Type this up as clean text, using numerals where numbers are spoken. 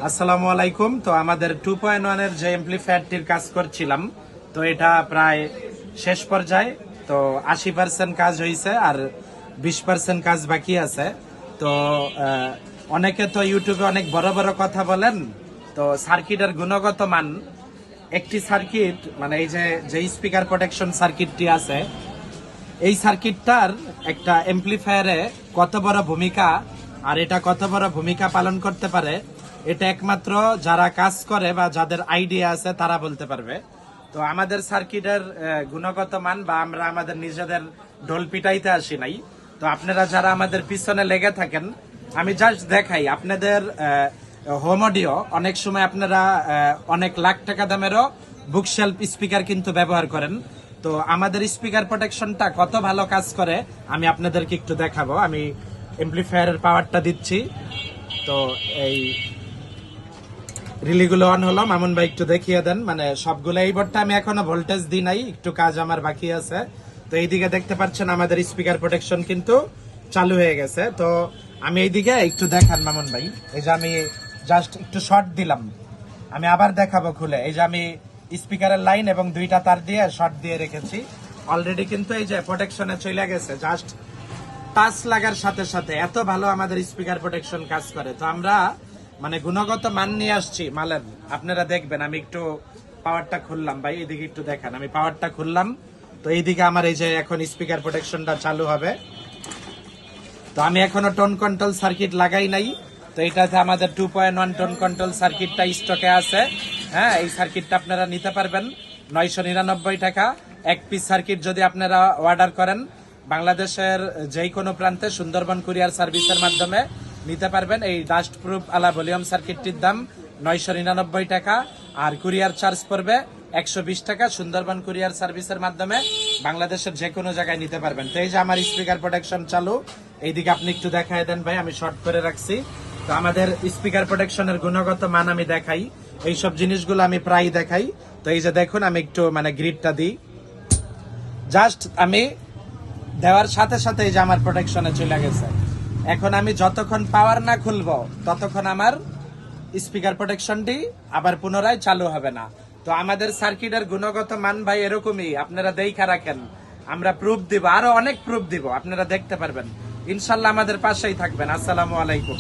আসসালামু আলাইকুম। তো আমাদের 2.1 এর যে এমপ্লিফায়ারটির কাজ করছিলাম, তো এটা প্রায় শেষ পর্যায়ে। তো 80% কাজ হয়েছে আর 20% কাজ বাকি আছে। তো অনেকে তো ইউটিউবে অনেক বড় বড় কথা বলেন, তো সার্কিটের গুণগত মান, একটি সার্কিট মানে এই যে স্পিকার প্রোটেকশন সার্কিটটি আছে, এই সার্কিটটার একটা এমপ্লিফায়ারে কত বড় ভূমিকা আর এটা কত বড় ভূমিকা পালন করতে পারে, এটা একমাত্র যারা কাজ করে বা যাদের আইডিয়া আছে তারা বলতে পারবে। তো আমাদের সার্কিটের গুণগত মান বা আমরা আমাদের নিজেদের ঢোল পিটাইতে আসি নাই। তো আপনারা যারা আমাদের পিছনে লেগে থাকেন, আমি জাস্ট দেখাই আপনাদের হোম অডিও। অনেক সময় আপনারা অনেক লাখ টাকা দামেরও বুকশেলফ স্পিকার কিন্তু ব্যবহার করেন। তো আমাদের স্পিকার প্রোটেকশনটা কত ভালো কাজ করে আমি আপনাদেরকে একটু দেখাবো। আমি এমপ্লিফায়ারের পাওয়ারটা দিচ্ছি। তো এই রিলিগুলো অন হলো। মামুন ভাই একটু দেখিয়ে দেন, মানে সবগুলো এই বোর্ডটা আমি এখনো ভোল্টেজ দিই নাই, একটু কাজ আমার বাকি আছে। তো এইদিকে দেখতে পাচ্ছেন আমাদের স্পিকার প্রোটেকশন কিন্তু চালু হয়ে গেছে। তো আমি এইদিকে একটু দেখান মামুন ভাই, এই যে আমি জাস্ট একটু শর্ট দিলাম, আমি আবার দেখাবো খুলে। এই যে আমি স্পিকারের লাইন এবং দুইটা তার দিয়ে শর্ট দিয়ে রেখেছি অলরেডি, কিন্তু এই যে প্রোটেকশনে চলে গেছে। জাস্ট টাচ লাগার সাথে সাথে এত ভালো আমাদের স্পিকার প্রোটেকশন কাজ করে। তো আমরা মানে গুণগত মান নিয়ে আসছি মালের, আপনারা দেখবেন। আমি একটু পাওয়ারটা খুললাম ভাই, এইদিকে একটু দেখেন, আমি পাওয়ারটা খুললাম। তো এইদিকে আমার এই যে এখন স্পিকার প্রোটেকশনটা চালু হবে। তো আমি এখনো টোন কন্ট্রোল সার্কিট লাগাই নাই। তো এটাতে আমাদের 2.1 টোন কন্ট্রোল সার্কিটটা স্টকে আছে। হ্যাঁ, এই সার্কিটটা আপনারা নিতে পারবেন 999 টাকা। এক পিস সার্কিট যদি আপনারা অর্ডার করেন বাংলাদেশের যে কোনো প্রান্তে সুন্দরবন কুরিয়ার সার্ভিসের মাধ্যমে নিতে পারবেন। এই ডাস্ট প্রুফ আলা ভলিউম সার্কিটটির দাম 999 টাকা, আর কুরিয়ার চার্জ পড়বে 120 টাকা। সুন্দরবন কুরিয়ার সার্ভিসের মাধ্যমে বাংলাদেশের যে কোনো জায়গায় নিতে পারবেন। তো এই যে আমার স্পিকার প্রোটেকশন চালু, এইদিকে আপনি একটু দেখায় দেন ভাই, আমি শর্ট করে রাখছি। তো আমাদের স্পিকার প্রোটেকশনের গুণগত মান আমি দেখাই, এইসব জিনিসগুলো আমি প্রায় দেখাই। তো এই যে দেখুন, আমি একটু মানে গ্রিডটা দিই, জাস্ট আমি দেওয়ার সাথে সাথে এই যে আমার প্রোটেকশনে চলে গেছে। এখন আমি যতক্ষণ পাওয়ার না খুলবো ততক্ষণ আমার স্পিকার প্রোটেকশনটি আবার পুনরায় চালু হবে না। তো আমাদের সার্কিটের গুণগত মান ভাই এরকমই, আপনারা দেখা রাখেন। আমরা প্রুফ দিব, আরো অনেক প্রুফ দিব, আপনারা দেখতে পারবেন। ইনশাল্লাহ আমাদের পাশেই থাকবেন। আসসালামু আলাইকুম।